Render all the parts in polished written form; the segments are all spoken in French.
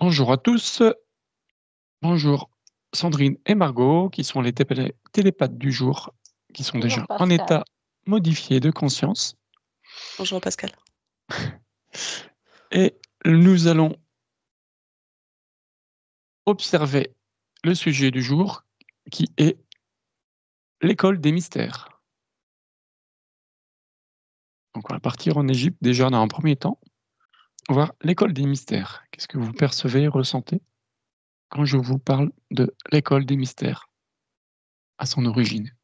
Bonjour à tous, bonjour Sandrine et Margot, qui sont les télépathes du jour, qui sont Bonjour déjà en Pascal. état modifié de conscience. Bonjour Pascal. Et nous allons observer le sujet du jour, qui est l'école des mystères. Donc on va partir en Égypte déjà dans un premier temps, voir l'école des mystères. Qu'est-ce que vous percevez, ressentez quand je vous parle de l'école des mystères à son origine?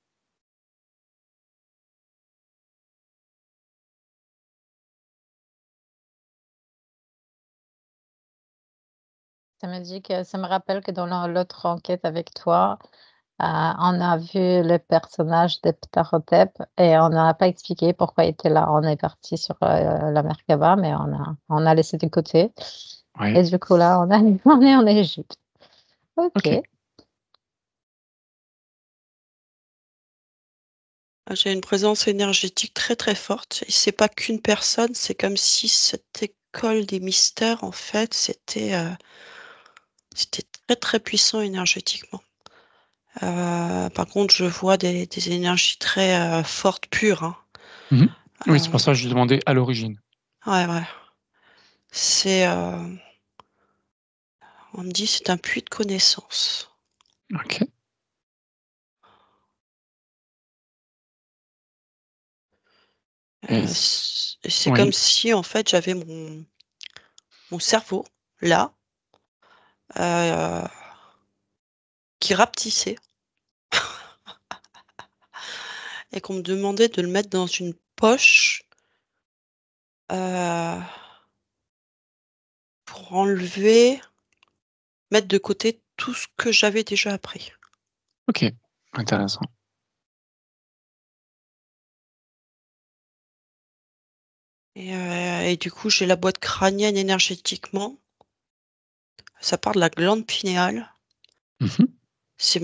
Ça me rappelle que dans l'autre enquête avec toi, on a vu le personnage de Ptahhotep et on n'a pas expliqué pourquoi il était là. On est parti sur la Merkaba, mais on a laissé de côté. Ouais, Et du coup, là, on est en Égypte. Ok. ok. J'ai une présence énergétique très très forte. Et c'est pas qu'une personne, c'est comme si cette école des mystères, en fait, c'était très très puissant énergétiquement. Par contre, je vois des énergies très fortes, pures, hein. Mhm. Oui, c'est Euh, pour ça que je demandais à l'origine. ouais, ouais. On me dit c'est un puits de connaissances. Ok. Et C'est oui, comme si en fait j'avais mon cerveau là euh, qui rapetissait et qu'on me demandait de le mettre dans une poche euh, pour mettre de côté tout ce que j'avais déjà appris. ok, intéressant. Et du coup, j'ai la boîte crânienne énergétiquement. Ça part de la glande pinéale. Mhm. C'est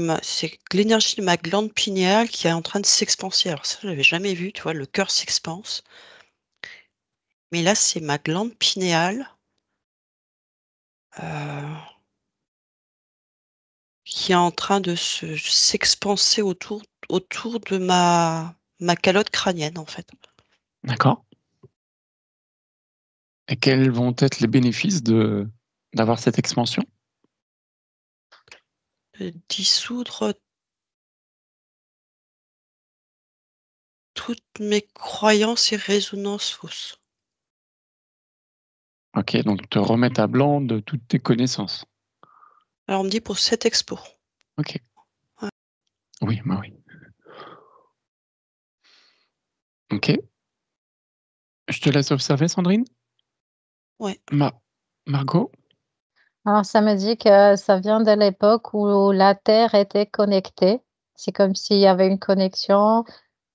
l'énergie de ma glande pinéale qui est en train de s'expanser. Alors ça, je l'avais jamais vu, tu vois, le cœur s'expanse. Mais là, c'est ma glande pinéale euh, qui est en train de s'expanser autour de ma calotte crânienne, en fait. D'accord. Et quels vont être les bénéfices d'avoir cette expansion? De dissoudre toutes mes croyances et résonances fausses. Ok, donc te remettre à blanc de toutes tes connaissances. Alors, on me dit pour cette expo. Ok. Ouais. Oui, bah oui. Ok. Je te laisse observer, Sandrine. Ouais. Margot? Alors, ça me dit que ça vient de l'époque où la Terre était connectée. C'est comme s'il y avait une connexion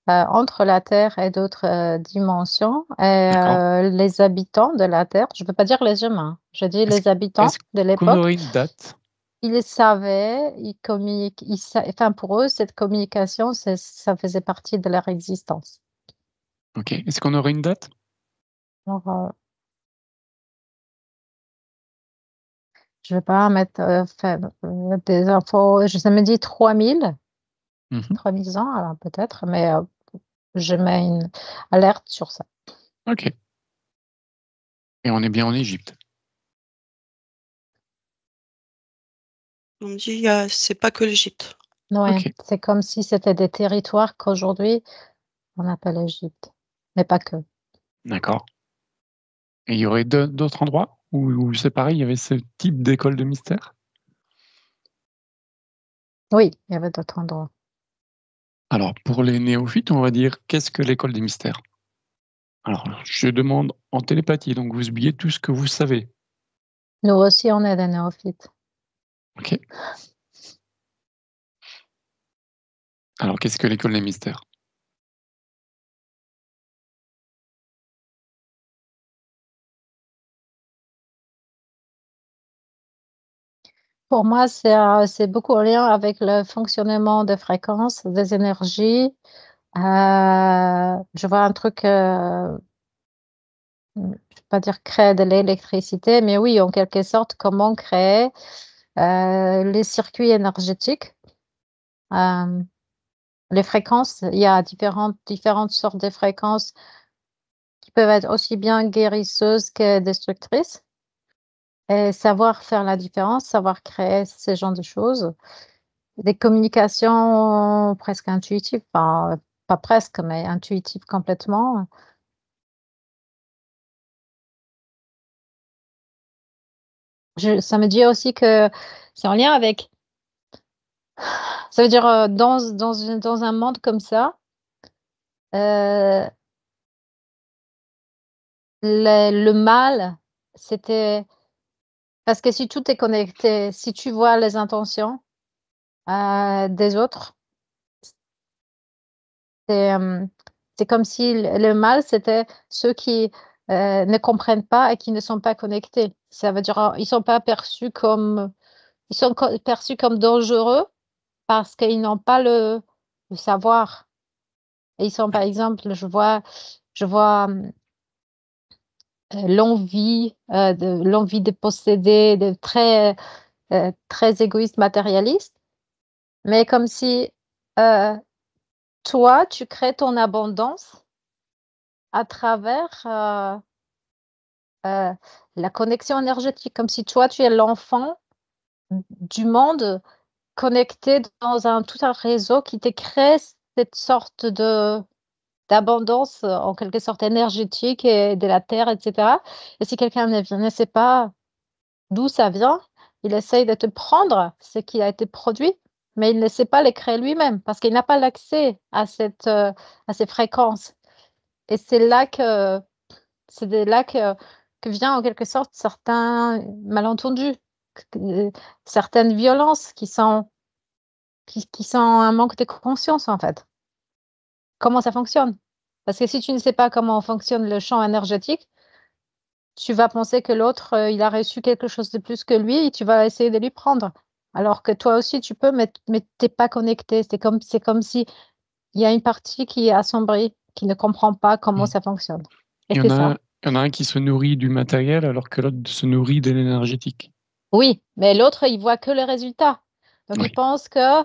entre la Terre et d'autres dimensions. Et D'accord. les habitants de la Terre, je ne veux pas dire les humains, je dis Est-ce les habitants est-ce de qu'on l'époque, aurait une date? ils savaient, ils communiquent, enfin pour eux, cette communication, ça faisait partie de leur existence. Ok. Est-ce qu'on aurait une date? Alors, je ne vais pas mettre des infos, ça me dit 3000, Mhm. 3000 ans, alors peut-être, mais je mets une alerte sur ça. Ok. Et on est bien en Égypte. On me dit, c'est pas que l'Égypte. Ouais, Ok. c'est comme si c'était des territoires qu'aujourd'hui on appelle Égypte, mais pas que. D'accord. Et il y aurait d'autres endroits où c'est pareil, il y avait ce type d'école de mystère? Oui, il y avait d'autres endroits. Alors, pour les néophytes, on va dire, qu'est-ce que l'école des mystères? Alors, je demande en télépathie, donc vous oubliez tout ce que vous savez. Nous aussi, on est des néophytes. Ok. Alors, qu'est-ce que l'école des mystères? Pour moi, c'est beaucoup en lien avec le fonctionnement des fréquences, des énergies. Je vois un truc je ne vais pas dire créer de l'électricité, mais oui, en quelque sorte, comment créer les circuits énergétiques, euh, les fréquences. Il y a différentes sortes de fréquences qui peuvent être aussi bien guérisseuses que destructrices. Et savoir faire la différence, savoir créer ce genre de choses. Des communications presque intuitives, enfin, pas presque, mais intuitives complètement. Ça me dit aussi que c'est en lien avec. Ça veut dire, dans un monde comme ça, euh, le mal, c'était. Parce que si tout est connecté, si tu vois les intentions des autres, c'est c'est comme si le mal, c'était ceux qui ne comprennent pas et qui ne sont pas connectés. Ça veut dire, ils sont perçus comme dangereux parce qu'ils n'ont pas le savoir. Et ils sont, par exemple, je vois l'envie de posséder, de très égoïste, matérialiste, mais comme si euh, toi, tu crées ton abondance à travers euh, la connexion énergétique, comme si toi, tu es l'enfant du monde connecté dans tout un réseau qui te crée cette sorte d'abondance, en quelque sorte énergétique et de la terre, etc. Et si quelqu'un ne sait pas d'où ça vient, il essaye de te prendre ce qui a été produit, mais il ne sait pas les créer lui-même parce qu'il n'a pas l'accès à ces fréquences. Et c'est de là que vient en quelque sorte certains malentendus, que- certaines violences qui sont un manque de conscience en fait. Comment ça fonctionne? Parce que si tu ne sais pas comment fonctionne le champ énergétique, tu vas penser que l'autre, il a reçu quelque chose de plus que lui et tu vas essayer de lui prendre. Alors que toi aussi, tu peux, mais tu n'es pas connecté. C'est comme si il y a une partie qui est assombrie, qui ne comprend pas comment Mm. ça fonctionne. Et Il y en c'est ça. a, il y en a un qui se nourrit du matériel alors que l'autre se nourrit de l'énergétique. Oui, mais l'autre, il voit que le résultat. Donc, il Oui. pense que,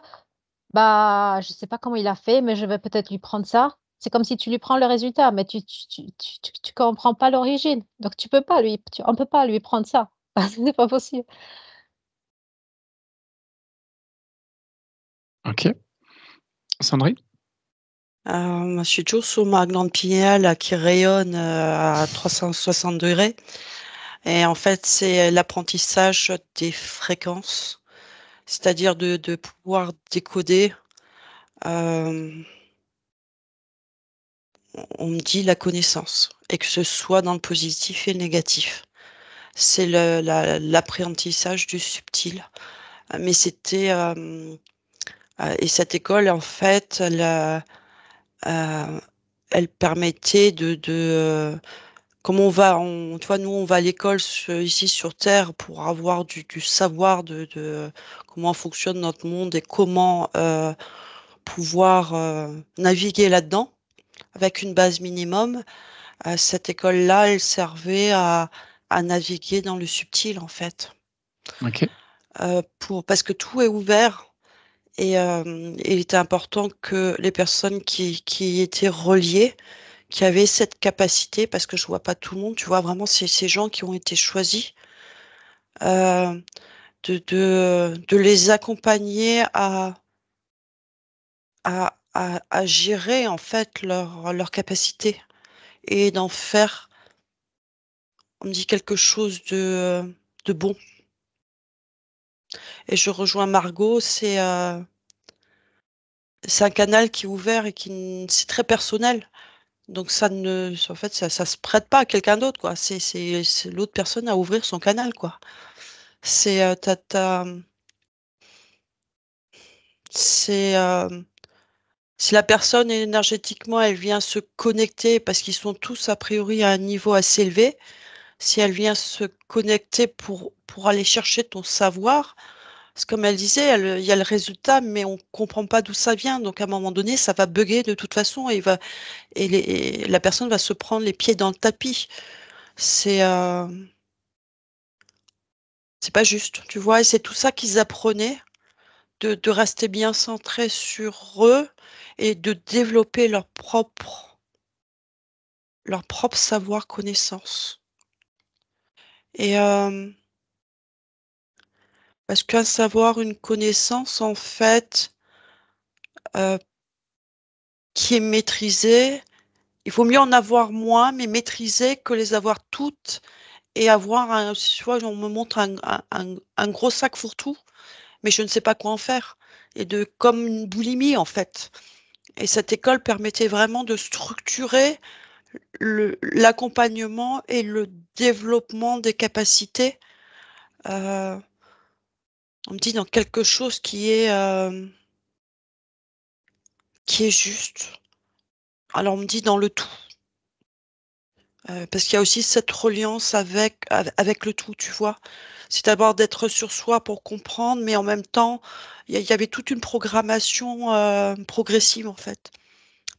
bah, je ne sais pas comment il a fait, mais je vais peut-être lui prendre ça. C'est comme si tu lui prends le résultat, mais tu comprends pas l'origine. Donc, on peut pas lui prendre ça. C'est pas possible. Ok. Sandrine? Je suis toujours sur ma glande pinéale là, qui rayonne à 360 degrés. Et en fait, c'est l'apprentissage des fréquences, c'est-à-dire de pouvoir décoder. euh, on me dit la connaissance, et que ce soit dans le positif et le négatif. C'est l'apprentissage du subtil. Mais et cette école, en fait, euh, elle permettait comme tu vois, nous, on va à l'école ici sur Terre pour avoir du savoir de comment fonctionne notre monde et comment pouvoir naviguer là-dedans avec une base minimum. Cette école-là, elle servait à naviguer dans le subtil, en fait. Ok. Parce que tout est ouvert et il était important que les personnes qui étaient reliées, qui avaient cette capacité, parce que je vois pas tout le monde, tu vois, vraiment, c'est ces gens qui ont été choisis, euh, de les accompagner à gérer, en fait, leur capacité et d'en faire, on me dit, quelque chose de bon. Et je rejoins Margot, c'est un canal qui est ouvert et c'est très personnel. Donc en fait, ça se prête pas à quelqu'un d'autre, quoi. C'est l'autre personne à ouvrir son canal, quoi. C'est, c'est, si la personne énergétiquement, elle vient se connecter parce qu'ils sont tous a priori à un niveau assez élevé, si elle vient se connecter pour aller chercher ton savoir, c'est comme elle disait, il y a le résultat, mais on comprend pas d'où ça vient. Donc à un moment donné, ça va bugger de toute façon et la personne va se prendre les pieds dans le tapis. c'est pas juste, tu vois? Et c'est tout ça qu'ils apprenaient, de rester bien centrés sur eux et de développer leur propre savoir, connaissance. Et parce qu'un savoir, une connaissance, en fait, heu, qui est maîtrisée, il vaut mieux en avoir moins, mais maîtriser que les avoir toutes et avoir tu vois, on me montre un gros sac fourre-tout, mais je ne sais pas quoi en faire et comme une boulimie, en fait. Et cette école permettait vraiment de structurer l'accompagnement et le développement des capacités, heu, on me dit dans quelque chose qui est juste. Alors on me dit dans le tout, parce qu'il y a aussi cette reliance avec le tout, tu vois? C'est d'abord d'être sur soi pour comprendre, mais en même temps, il y avait toute une programmation, progressive, en fait.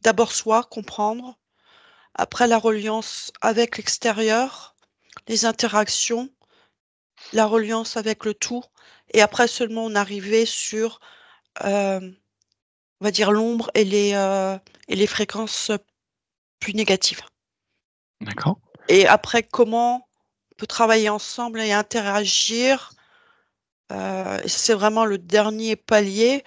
D'abord soi, comprendre, après la reliance avec l'extérieur, les interactions, la reliance avec le tout et après seulement on arrivait sur, hem, on va dire l'ombre et les fréquences, plus négatives. D'accord. Et après comment on peut travailler ensemble et interagir, et c'est vraiment le dernier palier,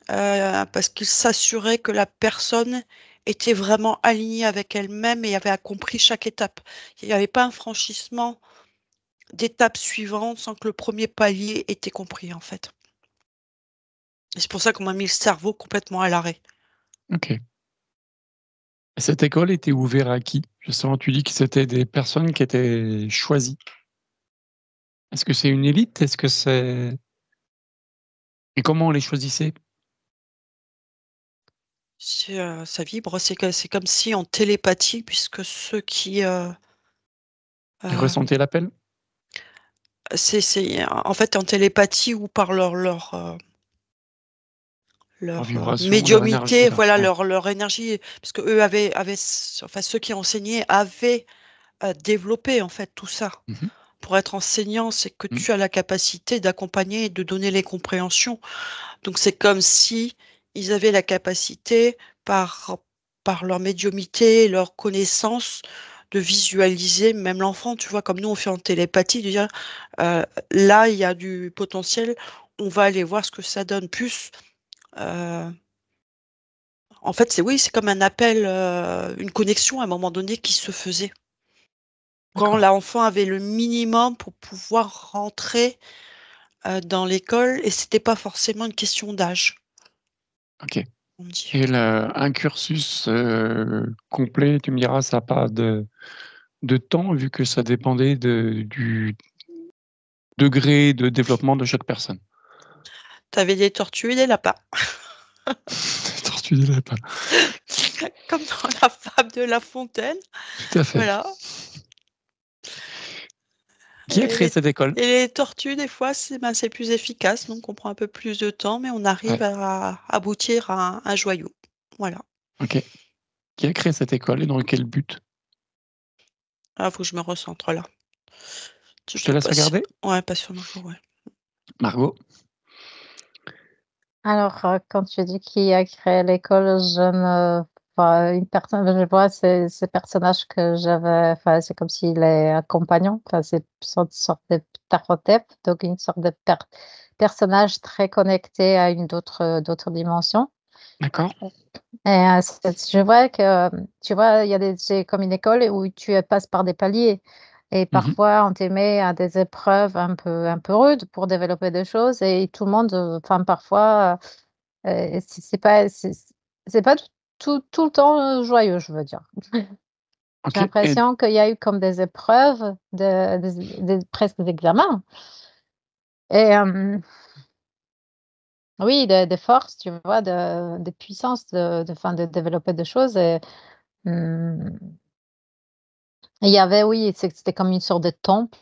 parce qu'il s'assurait que la personne était vraiment alignée avec elle-même et avait compris chaque étape. Il n'y avait pas un franchissement d'étape suivante sans que le premier palier était compris, en fait. Et c'est pour ça qu'on m'a mis le cerveau complètement à l'arrêt. OK. Et cette école était ouverte à qui? Justement, tu dis que c'était des personnes qui étaient choisies. Est-ce que c'est une élite? Est-ce que c'est et comment on les choisissait? Ça vibre, c'est comme si en télépathie puisque ceux qui, Ils hem, ressentaient l'appel? c'est en fait en télépathie ou par Leur leur, vibration, leur énergie, médiumnité, leur voilà ouais. leur énergie, parce qu'eux avaient enfin ceux qui enseignaient avaient, développé en fait tout ça. Mmh mh. Pour être enseignant, c'est que Mmh. tu as la capacité d'accompagner et de donner les compréhensions. Donc c'est comme si ils avaient la capacité par par leur médiumnité, leur connaissance, de visualiser même l'enfant, tu vois? Comme nous on fait en télépathie, de dire, heu: «Là, il y a du potentiel, on va aller voir ce que ça donne». Plus, heu, en fait, c'est oui, c'est comme un appel, une connexion à un moment donné qui se faisait. Quand D'accord. l'enfant avait le minimum pour pouvoir rentrer, dans l'école et c'était pas forcément une question d'âge, OK. on me dit. Et un cursus, complet, tu me diras, ça a pas de temps vu que ça dépendait du degré de développement de chaque personne? Tu avais des tortues et des lapins, Tortue des lapins. comme dans la fable de La Fontaine, Tout à fait. voilà. Qui a Et créé les cette école? et les tortues, des fois, c'est plus efficace, donc on prend un peu plus de temps, mais on arrive Ouais, à aboutir à un joyau. Voilà. OK. Qui a créé cette école et dans quel but? Ah, faut que je me recentre là. Je Je te suis laisse pas sûre. regarder. Ouais, pas sûre non plus, ouais. Margot? Alors, quand tu dis qui a créé l'école, je ne enfin, une personne, je vois ces personnages que j'avais, enfin, c'est comme s'il est un compagnon, enfin, c'est une sorte de Ptahotep, donc une sorte de personnage très connecté à une d'autres dimensions. D'accord. Et je vois que, tu vois, il y a c'est comme une école où tu passes par des paliers et Mmh mh. parfois on te met à des épreuves un peu rudes pour développer des choses et tout le monde, enfin parfois, c'est pas tout le temps, joyeux, je veux dire. J'ai OK et l'impression qu'il y a eu comme des épreuves, presque des examens et oui, des forces, tu vois, de puissance, enfin, de développer des choses et mmh il y avait oui, c'était comme une sorte de temple.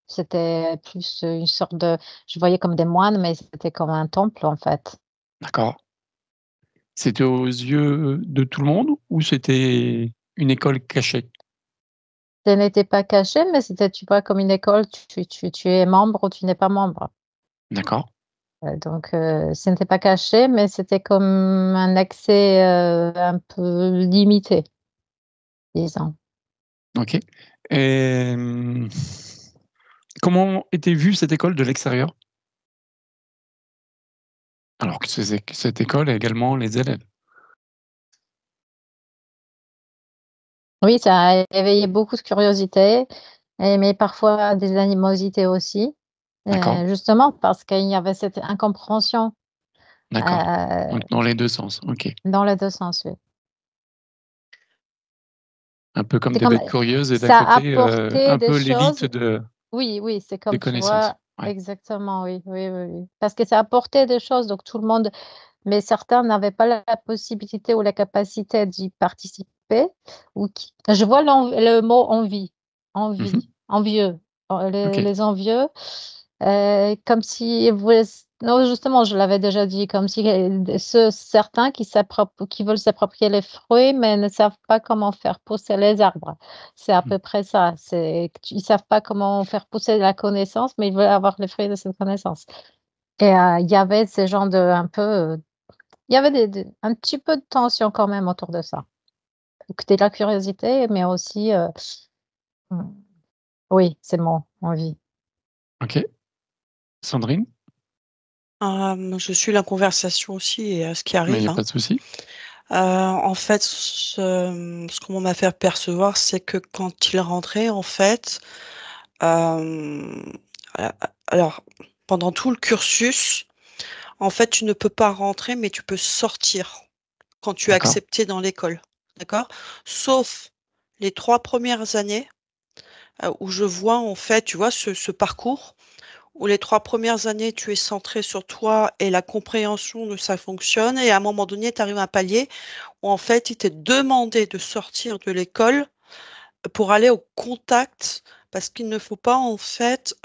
C'était plus, une sorte de je voyais comme des moines, mais c'était comme un temple, en fait. d'accord. C'était aux yeux de tout le monde ou c'était une école cachée? Ce n'était pas caché, mais c'était, tu vois, comme une école, tu es membre ou tu n'es pas membre. D'accord. Donc, ce n'était pas caché, mais c'était comme un accès un peu limité, disons. Ok. Et comment était vue cette école de l'extérieur? Alors que cette école a également les élèves. Oui, ça a éveillé beaucoup de curiosité, mais parfois des animosités aussi, D'accord. justement parce qu'il y avait cette incompréhension D'accord. Donc dans les deux sens. Ok. dans les deux sens. Oui. Un peu comme C'est des comme bêtes curieuses et d'un ça côté, apportait un des peu l'élite choses. Oui, oui, c'est des comme tu connaissances. vois, Ouais. exactement, oui, oui, oui, oui. Parce que ça apportait des choses, donc tout le monde, mais certains n'avaient pas la possibilité ou la capacité d'y participer. Je vois le mot Mhm. envieux, Ok. les envieux, comme si non, justement, je l'avais déjà dit, comme si certains qui veulent s'approprier les fruits, mais ne savent pas comment faire pousser les arbres. C'est à Mm. peu près ça. Ils savent pas comment faire pousser la connaissance, mais ils veulent avoir les fruits de cette connaissance. Et il y avait ces gens un peu, il y avait un petit peu de tension quand même autour de ça. Donc, de la curiosité, mais aussi, mm, oui, c'est mon envie. Ok. Sandrine? Je suis la conversation aussi et ce qui Mais il n'y arrive, a hein. pas de souci. En fait, ce qu'on m'a fait percevoir, c'est que quand il rentrait, en fait, hem, a alors pendant tout le cursus, en fait, tu ne peux pas rentrer, mais tu peux sortir quand tu es D'accord. accepté dans l'école, d'accord? Sauf les 3 premières années, où je vois, en fait, tu vois, ce parcours où les 3 premières années, tu es centré sur toi et la compréhension de ça fonctionne et à un moment donné, tu arrives à un palier où, en fait, il t'est demandé de sortir de l'école pour aller au contact parce qu'il ne faut pas, en fait,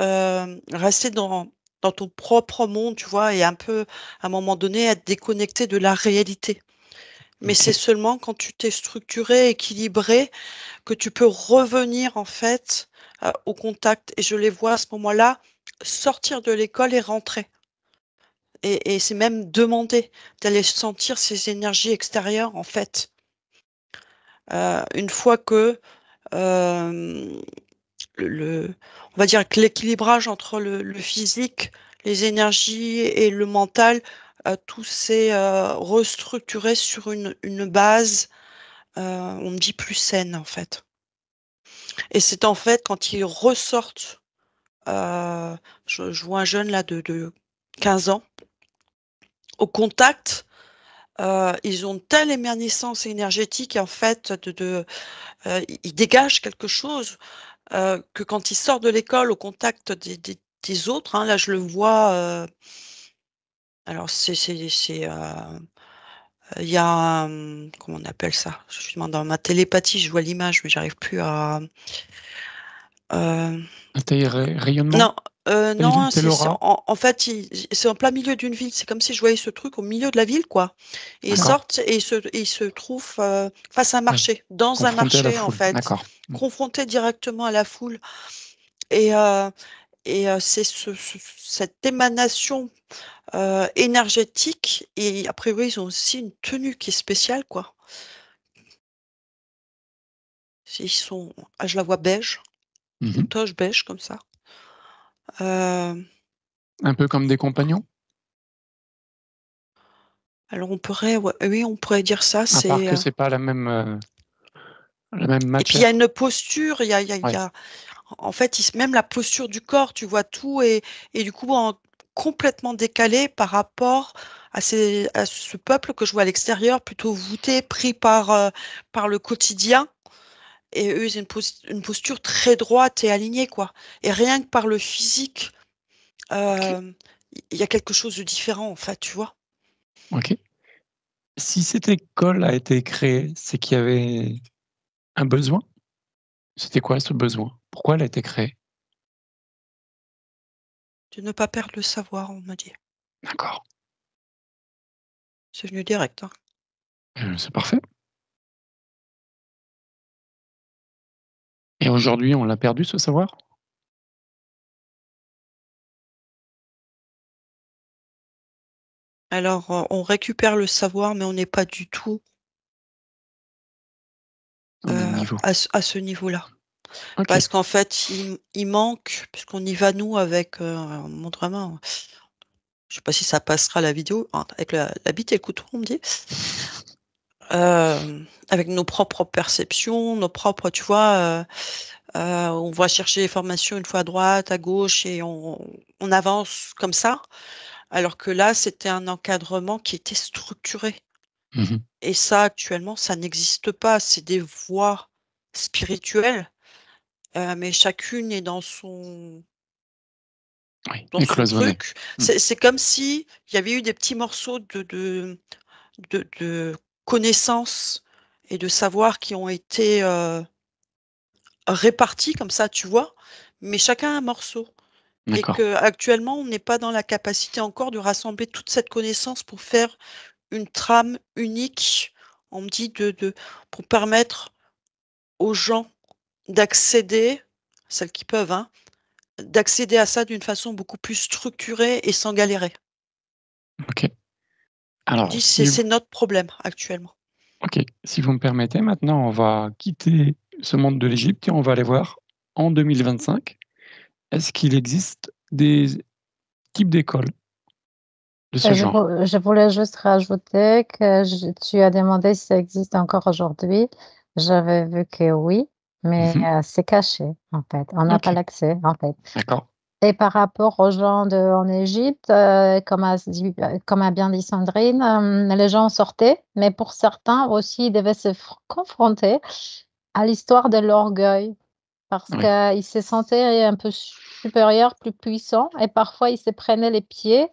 rester dans ton propre monde, tu vois? Et un peu, à un moment donné, être déconnecté de la réalité. Mais c'est Ok. seulement quand tu t'es structuré, équilibré, que tu peux revenir, en fait, au contact et je les vois à ce moment-là sortir de l'école et rentrer et c'est même demander d'aller sentir ces énergies extérieures, en fait. Une fois que, hem, le on va dire que l'équilibrage entre le physique, les énergies et le mental, tout s'est, restructuré sur une base, on me dit plus saine, en fait et c'est en fait quand ils ressortent, heu, je vois un jeune là de 15 ans, au contact, ils ont telle émanescence énergétique en fait ils dégagent quelque chose, que quand ils sortent de l'école au contact des autres, hein, là je le vois, alors il y a, comment on appelle ça? Je suis dans ma télépathie, je vois l'image, mais j'arrive plus à, hem, Rayonnement? non, non, Tel c'est aura? en fait, c'est en plein milieu d'une ville. C'est comme si je voyais ce truc au milieu de la ville, quoi et ils D'accord. sortent et ils se trouvent, face à un Oui. marché, dans un Confronté à la marché, en foule. fait, D'accord. Mmh. confrontés directement à la foule et c'est cette émanation, énergétique et a priori, ils ont aussi une tenue qui est spéciale, quoi. Ils sont je la vois beige, une Mmh. toge beige comme ça. Hem, Un peu comme des compagnons? alors on pourrait ouais, oui, on pourrait dire ça, À part c'est, que c'est pas la même et puis il y a matière? une posture, il y Ouais. a en fait, même la posture du corps, tu vois tout et du coup, complètement décalé par rapport à ce peuple que je vois à l'extérieur, plutôt voûté, pris par le quotidien et eux, ils ont une posture très droite et alignée, quoi et rien que par le physique, OK. il y a quelque chose de différent, en fait, tu vois? OK. Si cette école a été créée, c'est qu'il y avait un besoin? C'était quoi ce besoin? Pourquoi elle a été créée? De ne pas perdre le savoir, on me dit. D'accord. C'est venu direct, hein. C'est parfait Et aujourd'hui, on l'a perdu, ce savoir? Alors, on récupère le savoir, mais on n'est pas du tout Au même niveau. à ce niveau-là. OK. Parce qu'en fait, il manque, puisqu'on y va nous avec, on montre vraiment, je sais pas si ça passera la vidéo, hein, avec la bite et le couteau, on me dit. Avec nos propres perceptions, nos propres, tu vois, on va chercher les formations une fois à droite, à gauche et on avance comme ça. Alors que là, c'était un encadrement qui était structuré Mmh. et ça, actuellement, ça n'existe pas. C'est des voies spirituelles, mais chacune est Oui, dans et son cloisonné. truc. Mmh. C'est comme si il y avait eu des petits morceaux de connaissances et de savoir qui ont été, répartis comme ça, tu vois? Mais chacun un morceau et D'accord. qu'actuellement, on n'est pas dans la capacité encore de rassembler toute cette connaissance pour faire une trame unique. On me dit pour permettre aux gens d'accéder, celles qui peuvent, hein, d'accéder à ça d'une façon beaucoup plus structurée et sans galérer. OK. On me Alors dit: si C'est notre problème actuellement». OK, si vous me permettez, maintenant, on va quitter ce monde de l'Égypte et on va aller voir en 2025. Est-ce qu'il existe des types d'écoles de ce genre? Je voulais juste rajouter que tu as demandé si ça existe encore aujourd'hui. J'avais vu que oui, mais Mmh. c'est caché, en fait. On n'a pas OK, l'accès, en fait. d'accord. Et par rapport aux gens en Égypte, comme a bien dit Sandrine, les gens sortaient, mais pour certains aussi, ils devaient confronter à l'histoire de l'orgueil parce Oui. qu'ils se sentaient un peu supérieurs, plus puissants, et parfois ils se prenaient les pieds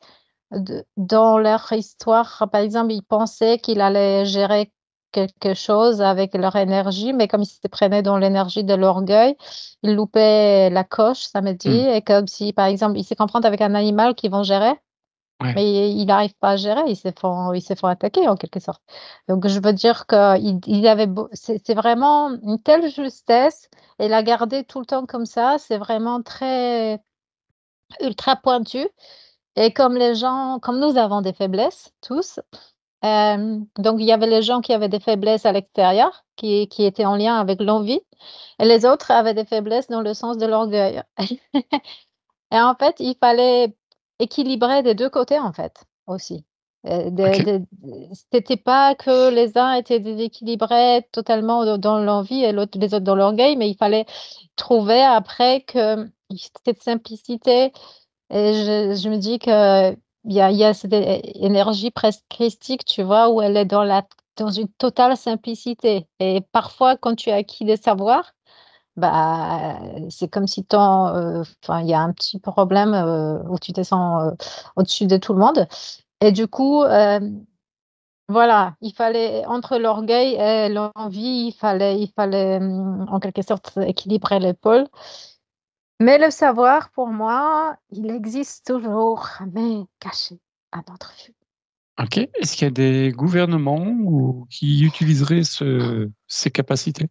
dans leur histoire. Par exemple, ils pensaient qu'ils allaient gérer quelque chose avec leur énergie, mais comme ils se prenaient dans l'énergie de l'orgueil, ils loupaient la coche, ça me dit. Mmh. Et comme si, par exemple, ils se confrontent avec un animal qu'ils vont gérer, Ouais. mais ils n'arrivent pas à gérer, ils se font attaquer en quelque sorte. Donc, je veux dire qu'ils avaient c'est vraiment une telle justesse, et la garder tout le temps comme ça, c'est vraiment très ultra pointu. Et comme nous avons des faiblesses tous, donc il y avait les gens qui avaient des faiblesses à l'extérieur, qui étaient en lien avec l'envie, et les autres avaient des faiblesses dans le sens de l'orgueil. Et en fait, il fallait équilibrer des 2 côtés, en fait, aussi. OK. C'était pas que les uns étaient déséquilibrés totalement dans l'envie et les autres dans l'orgueil, mais il fallait trouver après que cette simplicité. Et je me dis qu'il y a cette énergie presque christique, tu vois? Où elle est dans une totale simplicité, et parfois quand tu as acquis des savoirs, bah, c'est comme si enfin, il y a un petit problème, où tu te sens, au-dessus de tout le monde, et du coup, voilà, il fallait entre l'orgueil et l'envie, il fallait, en quelque sorte équilibrer les pôles. Mais le savoir, pour moi, il existe toujours, mais caché à notre vue. OK. Est-ce qu'il y a des gouvernements ou qui utiliseraient ces capacités?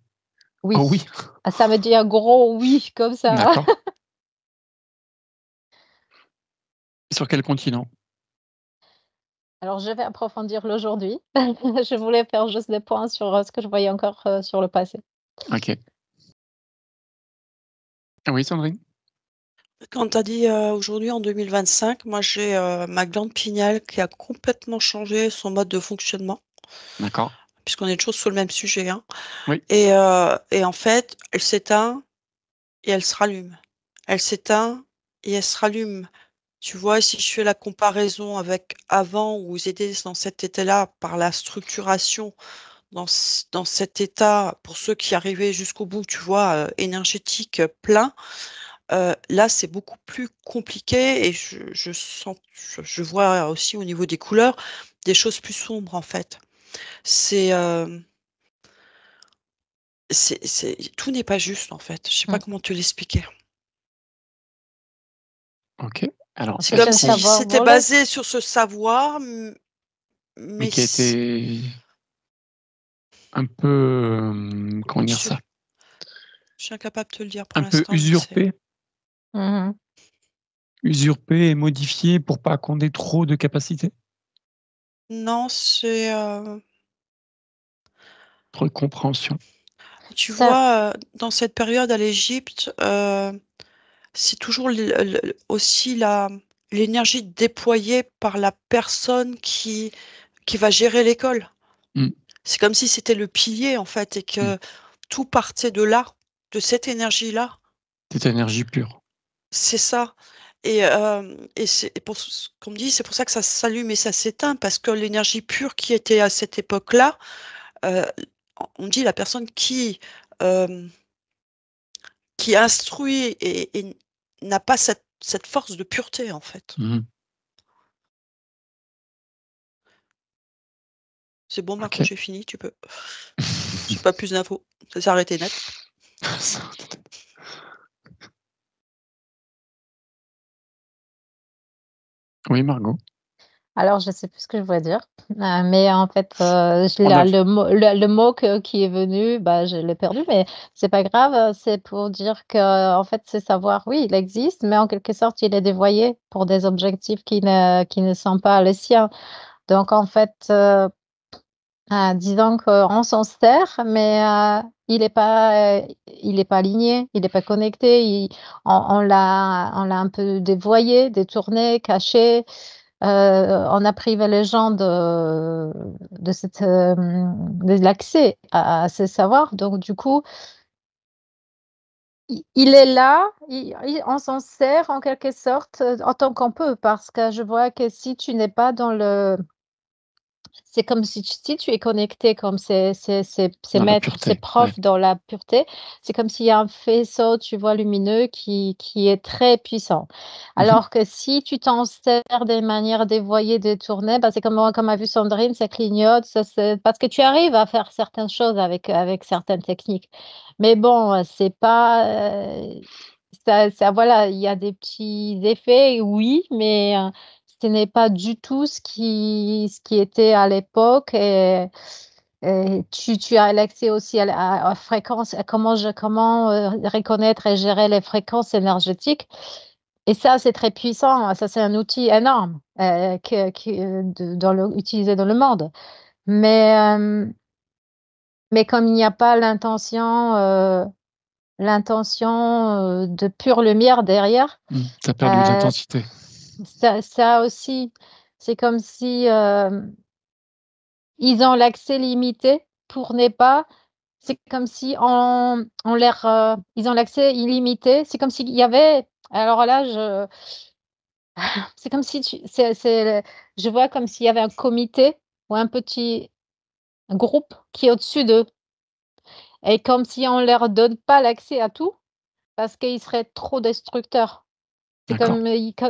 Oui. Oh oui, Ah, ça me dit un gros oui comme ça. d'accord. Sur quel continent? Alors je vais approfondir l'aujourd'hui. Je voulais faire juste des points sur, ce que je voyais encore, sur le passé. OK. Oui, Sandrine? Quand tu as dit, aujourd'hui en 2025, moi j'ai, ma glande pinéale qui a complètement changé son mode de fonctionnement, D'accord. puisqu'on est toujours sur le même sujet, hein, Oui. et en fait, elle s'éteint et elle se rallume. Elle s'éteint et elle se rallume. Tu vois? Si je fais la comparaison avec avant où ils étaient dans cet état-là par la structuration, dans cet état pour ceux qui arrivaient jusqu'au bout, tu vois, énergétique, plein. Là, c'est beaucoup plus compliqué et je sens je vois aussi au niveau des couleurs, des choses plus sombres, en fait. C'est, c'est tout n'est pas juste, en fait. Je sais pas Mmh. comment te l'expliquer. OK. Alors C'est C'était comme le est-ce qu'on si savoir c'était voler. basé sur ce savoir, mais mais qui a été un peu, comment dire je ça? Je suis incapable de te le dire pour Un peu l'instant, mais c'est... usurpé, Mhm. usurpé et modifié pour pas qu'on ait trop de capacités, Non, c'est... trop de compréhension. Tu Ça, vois, dans cette période à l'Égypte, c'est toujours aussi l'énergie déployée par la personne qui va gérer l'école. Mm. C'est comme si c'était le pilier, en fait, et Mm. que tout partait de là, de cette énergie-là. Cette énergie pure. C'est ça. Et c'est et pour ce qu'on me dit, c'est pour ça que ça s'allume et ça s'éteint, parce que l'énergie pure qui était à cette époque-là, heu, on dit la personne qui instruit et n'a pas cette force de pureté, en fait. Mhm. C'est bon, Marco, Ok. j'ai fini, tu peux. J'ai pas plus d'infos. Ça s'est arrêté net. Oui, Margot. alors, je sais plus ce que je voulais dire, mais en fait, On a... le mot qui est venu, bah, je l'ai perdu, mais c'est pas grave. C'est pour dire que, en fait, ce savoir, oui, il existe, mais en quelque sorte, il est dévoyé pour des objectifs qui ne sont pas les siens. Donc, en fait, disons qu'on s'en sert, mais il est pas aligné, il est pas connecté. On l'a un peu dévoyé, détourné, caché. On a privé les gens de l'accès à ces savoirs. Donc, du coup, il est là, on s'en sert en quelque sorte en tant qu'on peut, parce que je vois que si tu n'es pas dans le c'est comme si tu es connecté comme ces Dans la maîtres, ces pureté. Ouais. profs dans la pureté, c'est comme s'il y a un faisceau, tu vois, lumineux qui est très puissant. Mhm. Alors que si tu t'en sers de manière dévoyée, détournée, bah, c'est comme a vu Sandrine, ça clignote, ça c'est parce que tu arrives à faire certaines choses avec certaines techniques. Mais bon, c'est pas, ça voilà, il y a des petits effets, oui, mais ce n'est pas du tout ce qui était à l'époque et tu as l'accès aussi à fréquences, à comment, reconnaître et gérer les fréquences énergétiques et ça, c'est très puissant. Ça, c'est un outil énorme, utilisé dans le monde. Mais, mais comme il n'y a pas l'intention, de pure lumière derrière, Ça a perdu heu d'intensité. ça aussi, c'est comme si, ils ont l'accès limité pour ne pas c'est comme si ils ont l'accès illimité. C'est comme s'il y avait alors là, c'est comme si je vois comme s'il y avait un comité ou un petit groupe qui est au-dessus d'eux et comme si on leur donne pas l'accès à tout parce qu'ils seraient trop destructeurs. C'est D'accord.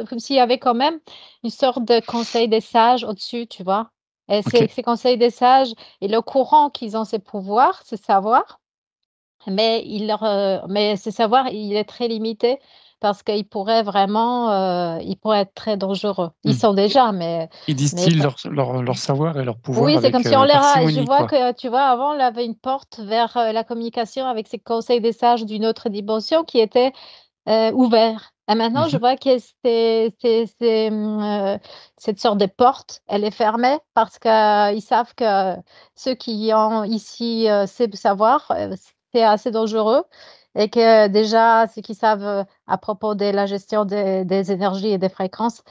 comme s'il y avait quand même une sorte de conseil des sages au-dessus, tu vois? Et Ok. ces conseils des sages et le courant qu'ils ont ces pouvoirs, ce savoir, mais ce savoir, il est très limité parce ils pourraient être très dangereux. Ils Mm. sont déjà, mais Ils distillent leur savoir et leur pouvoir oui, c'est comme avec si on leur a je parcimonie, vois quoi. que, tu vois, avant, on avait une porte vers, la communication avec ces conseils des sages d'une autre dimension qui était ouvert et maintenant je Mhm. vois que cette sorte de porte, elle est fermée parce qu'ils savent que ceux qui ont ici, ces savoirs, c'est assez dangereux et que déjà ceux qui savent, à propos de la gestion des énergies et des fréquences,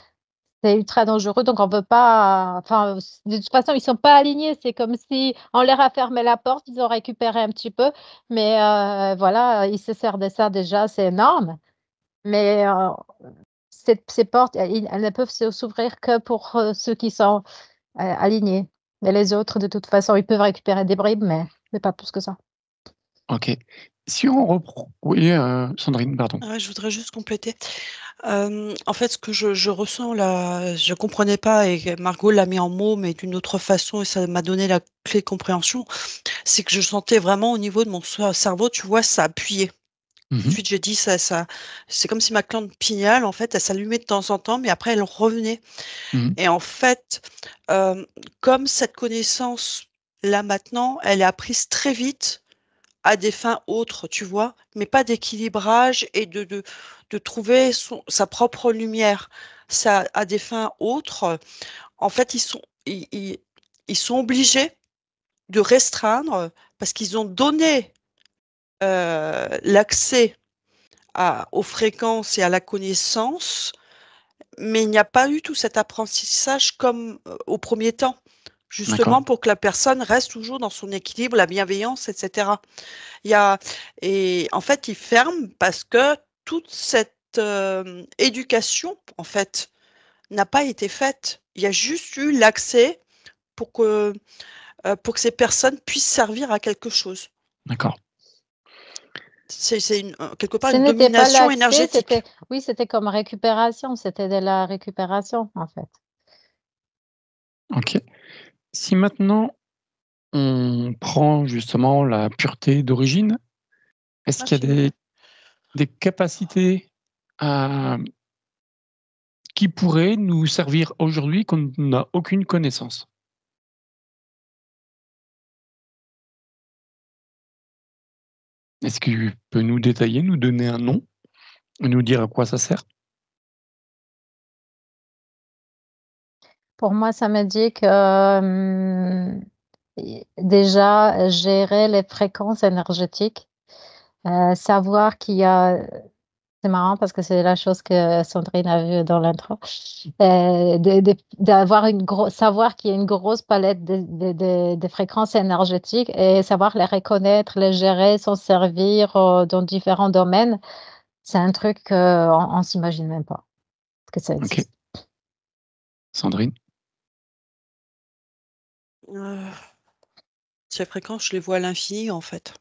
c'est ultra dangereux donc on veut pas enfin, de toute façon ils sont pas alignés. C'est comme si on leur a fermé la porte, ils ont récupéré un petit peu mais voilà, ils se servent de ça déjà, c'est énorme. Mais ces portes, elles ne peuvent s'ouvrir que pour, ceux qui sont, alignés. Et les autres, de toute façon, ils peuvent récupérer des bribes, mais pas plus que ça. Ok. Si on reprend... Oui, Sandrine, pardon. Ouais, je voudrais juste compléter. En fait, ce que je ressens là, je comprenais pas et que Margot l'a mis en mots, mais d'une autre façon et ça m'a donné la clé de compréhension. C'est que je sentais vraiment au niveau de mon cerveau, tu vois, ça appuyait. Mhm. Ensuite, j'ai dit ça c'est comme si ma glande pinéale, en fait, elle s'allumait de temps en temps, mais après elle revenait Mhm. et en fait, comme cette connaissance-là maintenant, elle est apprise très vite à des fins autres, tu vois, mais pas d'équilibrage et de trouver sa propre lumière. Ça à des fins autres. En fait, ils sont obligés de restreindre parce qu'ils ont donné l'accès aux fréquences et à la connaissance, mais il n'y a pas eu tout cet apprentissage comme au premier temps, justement D'accord. pour que la personne reste toujours dans son équilibre, la bienveillance, etc. Et en fait, ils ferment parce que toute cette éducation, en fait, n'a pas été faite. Il y a juste eu l'accès pour que ces personnes puissent servir à quelque chose. D'accord. C'est quelque part Ce une n'était pas domination l'accès, énergétique. c'était comme récupération, c'était de la récupération, en fait. OK. Si maintenant on prend justement la pureté d'origine, est-ce Ah, qu'il y a génial. des capacités, heu, qui pourraient nous servir aujourd'hui qu'on n'a aucune connaissance? Est-ce que tu peux nous détailler, nous donner un nom, nous dire à quoi ça sert? Pour moi, ça me dit que, déjà gérer les fréquences énergétiques, savoir qu'il y a c'est marrant parce que c'est la chose que Sandrine a vue dans l'intro, d'avoir savoir qu'il y a une grosse palette de fréquences énergétiques et savoir les reconnaître, les gérer, s'en servir, dans différents domaines. C'est un truc qu'on s'imagine même pas que ça OK. existe. Sandrine? Heu, ces fréquences, je les vois à l'infini, en fait.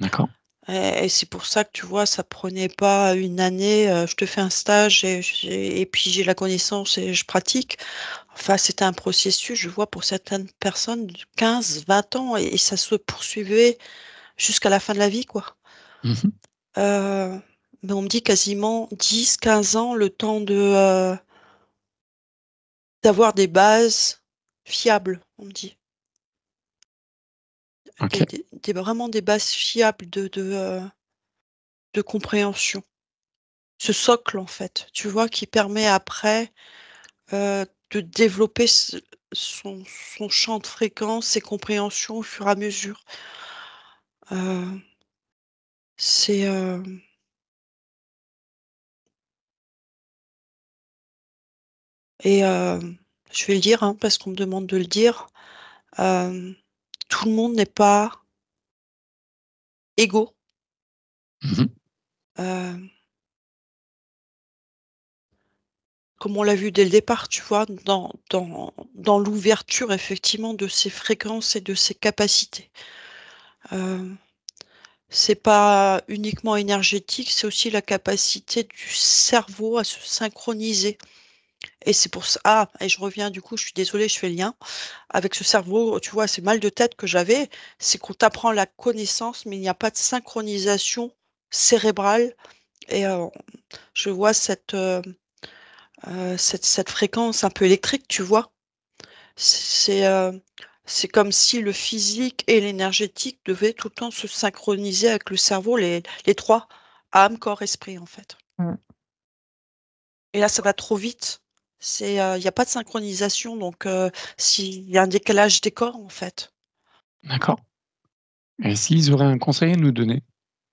D'accord. Et c'est pour ça que, tu vois, ça prenait pas une année, je te fais un stage et puis j'ai la connaissance et je pratique. Enfin, c'était un processus, je vois pour certaines personnes de 15-20 ans et ça se poursuivait jusqu'à la fin de la vie, quoi. Mmh mh. Heu, mais on me dit quasiment 10-15 ans, le temps d'avoir des bases fiables, on me dit. OK. Vraiment des bases fiables de compréhension. Ce socle, en fait, tu vois, qui permet après, de développer son champ de fréquence, ses compréhensions au fur et à mesure. Heu, c'est, et je vais le dire, hein, parce qu'on me demande de le dire, hem, tout le monde n'est pas égaux. Mmh mh. Hem, Comme on l'a vu dès le départ, tu vois? Dans l'ouverture effectivement de ses fréquences et de ses capacités. Hem, c'est pas uniquement énergétique, c'est aussi la capacité du cerveau à se synchroniser et c'est pour ça et je reviens du coup, je suis désolée, je fais le lien avec ce cerveau, tu vois? Ces mal de tête que j'avais, c'est qu'on t'apprend la connaissance, mais il n'y a pas de synchronisation cérébrale et je vois cette fréquence un peu électrique, tu vois? C'est, c'est comme si le physique et l'énergétique devaient tout le temps se synchroniser avec le cerveau, les 3, âme, corps, esprit, en fait. Mmh. Et là, ça va trop vite. Il y a pas de synchronisation, donc s'il y a un décalage des corps, en fait. D'accord. Et s'ils auraient un conseil à nous donner,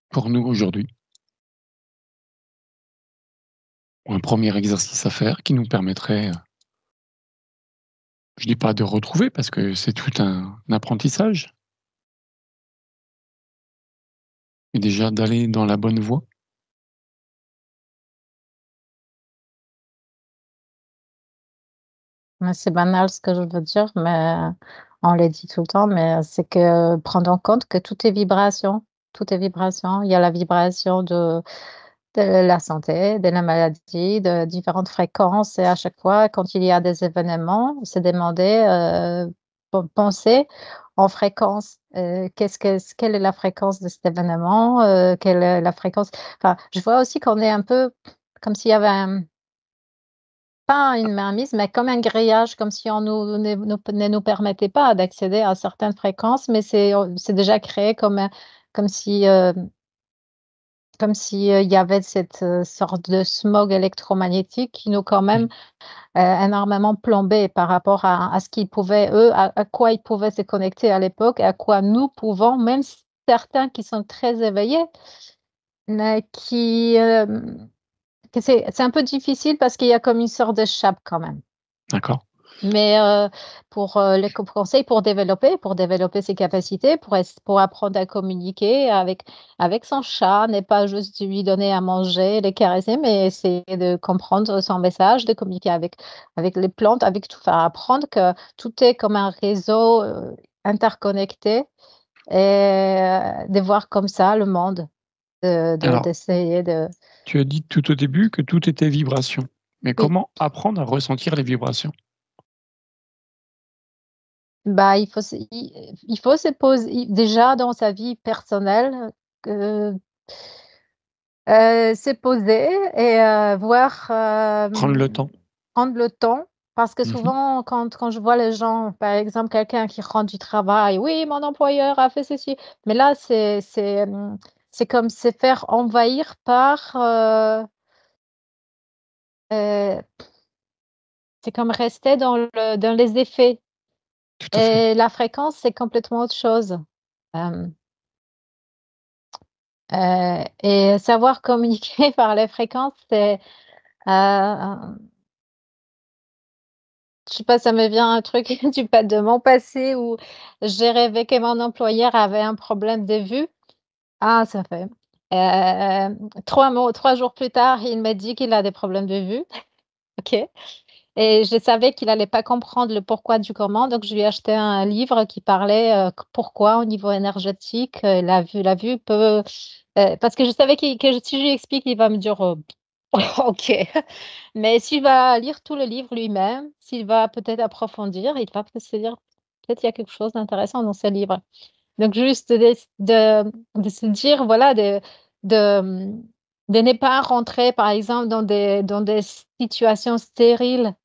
pour nous aujourd'hui, ou un premier exercice à faire qui nous permettrait, je dis pas de retrouver parce que c'est tout un apprentissage, mais déjà d'aller dans la bonne voie? Mais c'est banal ce que je veux dire, mais on le dit tout le temps, mais c'est que prendre en compte que tout est vibration, tout est vibration. Il y a la vibration de la santé, de la maladie, de différentes fréquences et à chaque fois quand il y a des événements, se demander, penser en fréquence, quelle est la fréquence de cet événement? Quelle est la fréquence enfin, je vois aussi qu'on est un peu comme s'il y avait un pas une mainmise, mais comme un grillage, comme si on ne nous permettait pas d'accéder à certaines fréquences, mais c'est déjà créé comme, comme si il y avait cette sorte de smog électromagnétique qui nous quand même énormément plombé par rapport à ce qu'ils pouvaient, eux, à quoi ils pouvaient se connecter à l'époque et à quoi nous pouvons, même certains qui sont très éveillés, mais que c'est un peu difficile parce qu'il y a comme une sorte de chape quand même. D'accord. Mais pour les conseils pour développer ses capacités, pour apprendre à communiquer avec son chat, n'est pas juste lui donner à manger, les caresser, mais essayer de comprendre son message, de communiquer avec les plantes, avec tout, enfin apprendre que tout est comme un réseau interconnecté et de voir comme ça le monde, Alors, d'essayer de. tu as dit tout au début que tout était vibration. Mais Oui. comment apprendre à ressentir les vibrations? Bah, il faut se poser déjà dans sa vie personnelle, heu se poser et voir, Prendre le temps. prendre le temps parce que Mmh. souvent quand je vois les gens, par exemple, quelqu'un qui rentre du travail: «Oui, mon employeur a fait ceci», mais là, c'est comme se faire envahir par, heu, c'est comme rester dans les effets Tout à fait. et la fréquence, c'est complètement autre chose. Hem et savoir communiquer par les fréquences, je sais pas, ça me vient un truc de mon passé où j'ai rêvé que mon employeur avait un problème de vue. Ah, ça fait, 3 jours plus tard, il m'a dit qu'il a des problèmes de vue. OK, et je savais qu'il allait pas comprendre le pourquoi du comment, donc je lui ai acheté un livre qui parlait, pourquoi au niveau énergétique, la vue peut, parce que je savais que si je lui explique, il va me dire: OK». Mais s'il va lire tout le livre lui-même, s'il va peut-être approfondir, il va peut-être se dire: «Peut-être il y a quelque chose d'intéressant dans ce livre». Donc juste de se dire, voilà, de, de ne pas rentrer, par exemple, dans des situations stériles,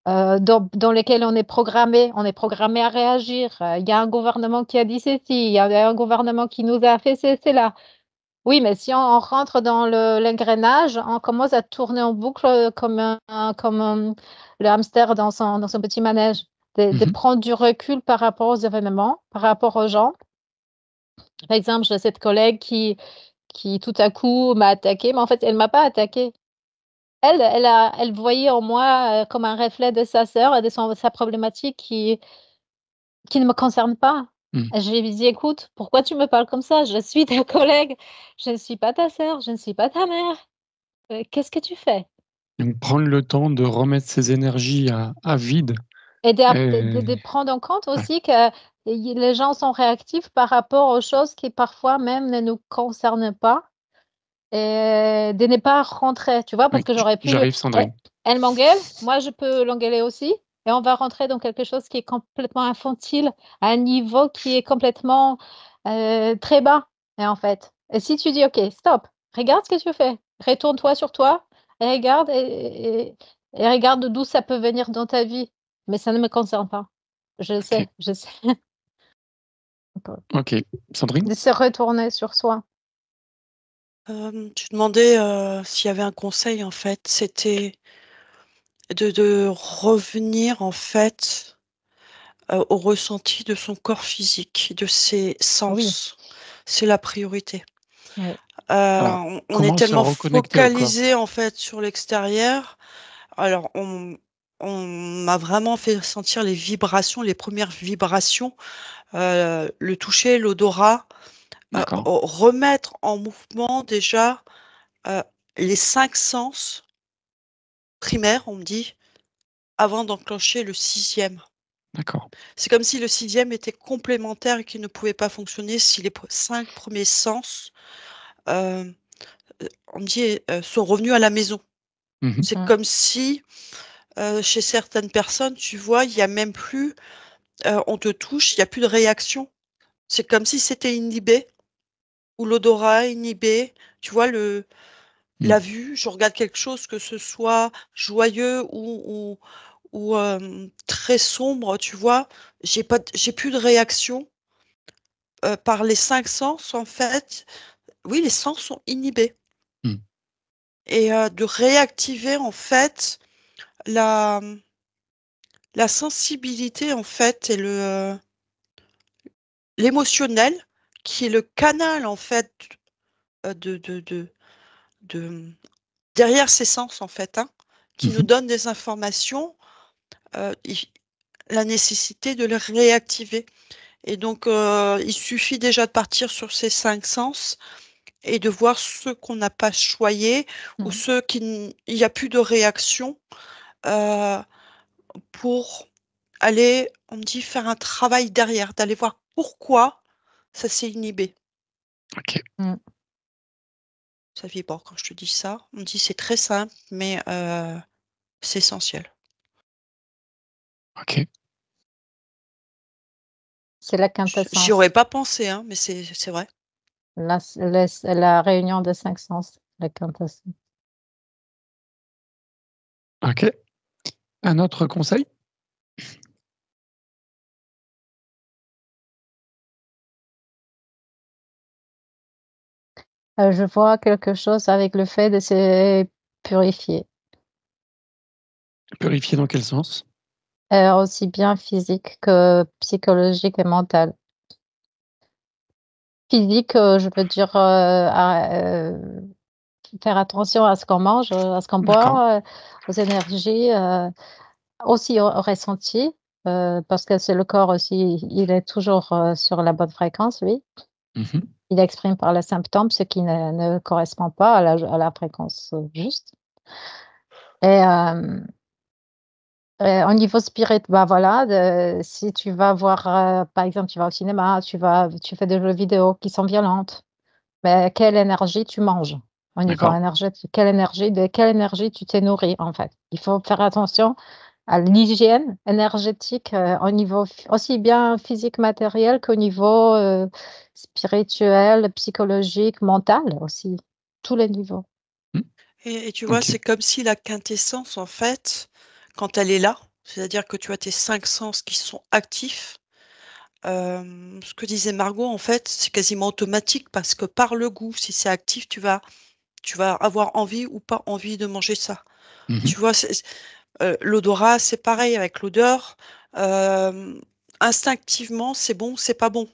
dans lesquelles on est programmé. On est programmé à réagir. Il y a un gouvernement qui a dit ceci, il y a un gouvernement qui nous a fait cela. Oui, mais si on rentre dans l'engrenage, on commence à tourner en boucle, comme le hamster dans son petit manège. De Mmh. prendre du recul par rapport aux événements, par rapport aux gens. Par exemple, j'ai cette collègue qui tout à coup m'a attaquée, mais en fait, elle m'a pas attaquée. Elle voyait en moi, comme un reflet de sa sœur et de sa problématique qui ne me concerne pas. Mmh. Je lui ai dit: «Écoute, pourquoi tu me parles comme ça? Je suis ta collègue, je ne suis pas ta sœur, je ne suis pas ta mère. Qu'est-ce que tu fais?» Donc prendre le temps de remettre ses énergies à vide Et de et prendre en compte ouais, aussi que les gens sont réactifs par rapport aux choses qui parfois même ne nous concernent pas. Et de ne pas rentrer, tu vois? oui, Parce que j'aurais pu j'arrive elle Sandrine. elle m'engueule, moi je peux l'engueuler aussi et on va rentrer dans quelque chose qui est complètement infantile, à un niveau qui est complètement, très bas et en fait et si tu dis: «OK, stop, regarde ce que tu fais, retourne-toi sur toi et regarde et regarde d'où ça peut venir dans ta vie, mais ça ne me concerne pas». OK, Je sais, OK. Sandrine? de se retourner sur soi. Tu demandais, s'il y avait un conseil en fait, c'était de revenir en fait, au ressenti de son corps physique, de ses Oui, sens. C'est la priorité. oui, Alors, On est comment se tellement reconnecter au focalisé corps? en fait sur l'extérieur. Alors on m'a vraiment fait sentir les vibrations, les premières vibrations, le toucher, l'odorat, D'accord, remettre en mouvement déjà, heu, les 5 sens primaires, on me dit, avant d'enclencher le sixième. d'accord. C'est comme si le sixième était complémentaire et qu'il ne pouvait pas fonctionner si les 5 premiers sens, hem, on me dit, sont revenus à la maison. Mmh. C'est mmh, comme si, chez certaines personnes, tu vois, il y a même plus, on te touche, il y a plus de réaction. C'est comme si c'était inhibé ou l'odorat inhibé. Tu vois, Mmh. la vue, je regarde quelque chose, que ce soit joyeux ou très sombre, tu vois? J'ai plus de réaction. par les 5 sens, en fait, oui, les sens sont inhibés. Mmh. Et de réactiver, en fait, la sensibilité, en fait, et l'émotionnel, qui est le canal, en fait, de derrière ces sens, en fait, hein, qui nous Mmh. donne des informations, il la nécessité de les réactiver. Et donc, il suffit déjà de partir sur ces 5 sens et de voir ceux qu'on n'a pas choyés ou Mmh. ceux il y a plus de réaction, heu, pour aller, on me dit, faire un travail derrière, d'aller voir pourquoi ça s'est inhibé. OK, Mmh. Ça vibre quand je te dis ça. On me dit: «C'est très simple, mais c'est essentiel». OK. C'est la J'y quintessence, aurais pas pensé, hein, mais c'est vrai. la réunion des 5 sens, la quintessence. OK. Un autre conseil? Je vois quelque chose avec le fait de se purifier, Purifier dans quel sens? aussi bien physique que psychologique et mental. Physique, je veux dire, faire attention à ce qu'on mange, à ce qu'on D'accord, boit, aux énergies, aussi au ressenti, parce que c'est le corps aussi, il est toujours, sur la bonne fréquence, lui. mmh, Il exprime par les symptômes ce qui ne correspond pas à la fréquence, juste. Et au niveau spirit, bah, voilà, si tu vas voir, par exemple, tu vas au cinéma, tu fais des jeux vidéo qui sont violentes, mais quelle énergie tu manges? Au niveau d'accord, énergétique, de quelle énergie tu t'es nourri, en fait? Il faut faire attention à l'hygiène énergétique, au niveau aussi bien physique, matériel qu'au niveau, spirituel, psychologique, mental aussi, tous les niveaux. mmh, Et tu vois, OK, c'est comme si la quintessence, en fait, quand elle est là, c'est-à-dire que tu as tes 5 sens qui sont actifs, ce que disait Margot, en fait, c'est quasiment automatique parce que par le goût, si c'est actif, tu vas avoir envie ou pas envie de manger ça. mmh, Tu vois? L'odorat, c'est pareil avec l'odeur, hem, instinctivement, c'est bon, c'est pas bon.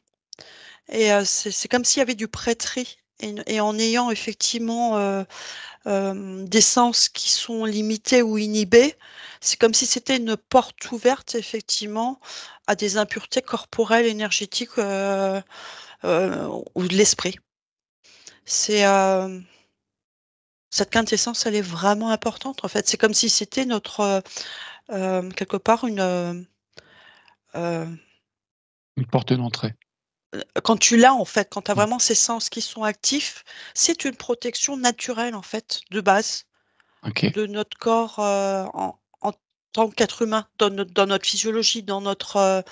Et c'est comme s'il y avait du prêt-tri et en ayant effectivement, des sens qui sont limités ou inhibés, c'est comme si c'était une porte ouverte effectivement à des impuretés corporelles, énergétiques, ou de l'esprit. C'est, cette quintessence, elle est vraiment importante en fait. C'est comme si c'était notre, quelque part heu, une porte d'entrée. quand tu l'as en fait, quand tu as Mmh, vraiment ces sens qui sont actifs, c'est une protection naturelle en fait, de base. OK, De notre corps, en tant qu'être humain, dans notre physiologie, dans notre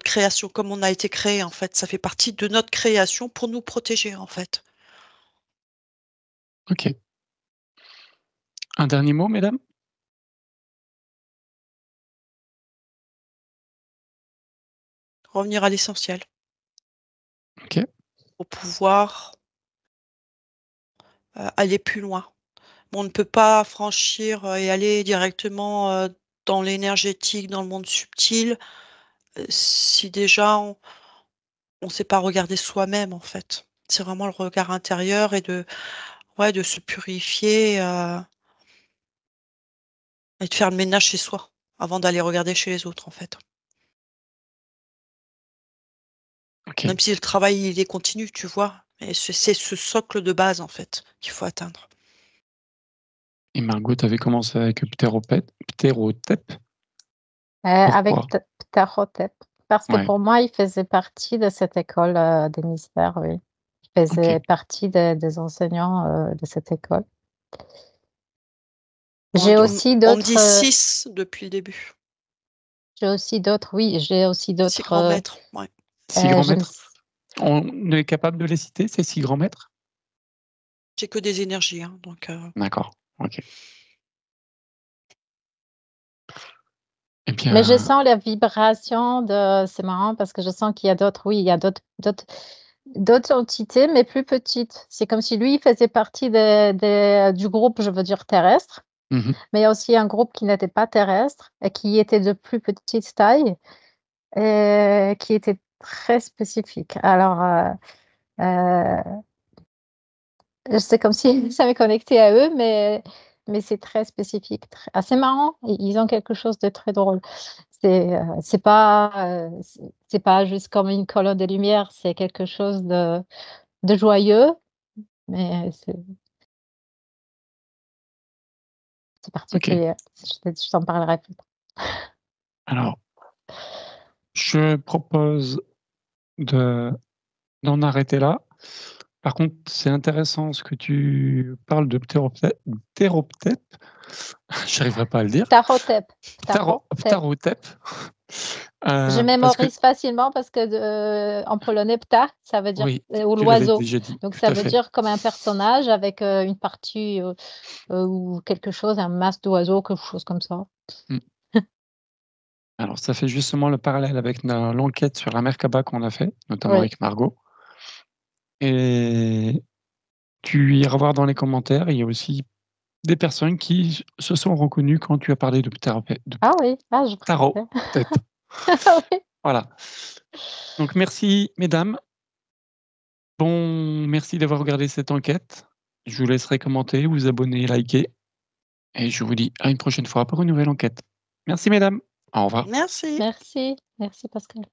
création, comme on a été créé, en fait. Ça fait partie de notre création pour nous protéger, en fait. OK. Un dernier mot, mesdames? Revenir à l'essentiel OK, pour pouvoir, aller plus loin. On ne peut pas franchir, et aller directement, dans l'énergétique, dans le monde subtil, si déjà on ne sait pas regarder soi-même, en fait. C'est vraiment le regard intérieur et de se purifier, et de faire le ménage chez soi, avant d'aller regarder chez les autres, en fait. OK, Même si le travail, il est continu, tu vois? Mais c'est ce socle de base, en fait, qu'il faut atteindre. et Margot, tu avais commencé avec Ptérotep? Avec Pourquoi? Ptahhotep, parce que Ouais, pour moi, il faisait partie de cette école, des mystères, oui. Il OK, faisait partie des enseignants, de cette école. On J'ai on aussi on me d'autres, dit 6 depuis le début. oui, j'ai aussi 6 d'autres, grands maîtres, ouais. 6 grands je ne maîtres? On est capable de les citer, ces 6 grands maîtres? J'ai que des énergies, hein, donc D'accord, OK. Eh bien, Mais je sens la vibration de. C'est marrant parce que je sens qu'il y a d'autres. Oui, il y a d'autres entités, mais plus petites. C'est comme si lui faisait partie du groupe, je veux dire terrestre, mhm. mais il y a aussi un groupe qui n'était pas terrestre et qui était de plus petite taille et qui était très spécifique. Alors, c'est comme si ça m'est connecté à eux, mais c'est très spécifique, assez marrant. Ils ont quelque chose de très drôle. C'est pas juste comme une colonne de lumière, c'est quelque chose de joyeux, mais c'est Ok. particulier. Je t'en parlerai plus tard. Alors, je propose d'en arrêter là. Par contre, c'est intéressant ce que tu parles de ptéroptèpe. J'arriverai pas à le dire. Ptarotep. Ptarotep. Je Parce que, mémorise facilement parce que en polonais, pta, ça veut dire oui, ou tu l'avais l'oiseau. déjà dit, Donc tout ça à veut fait. dire comme un personnage avec une partie ou quelque chose, un masque d'oiseau, quelque chose comme ça. Mm. Alors, ça fait justement le parallèle avec l'enquête sur la Merkaba qu'on a fait, notamment Oui. avec Margot. Et tu iras voir dans les commentaires, il y a aussi des personnes qui se sont reconnues quand tu as parlé de Ah oui, je tarot, préfère. peut-être. Oui. Voilà. Donc, merci, mesdames. Bon, merci d'avoir regardé cette enquête. Je vous laisserai commenter, vous abonner, liker. Et je vous dis à une prochaine fois pour une nouvelle enquête. Merci, mesdames. Au revoir. Merci. Merci Pascal.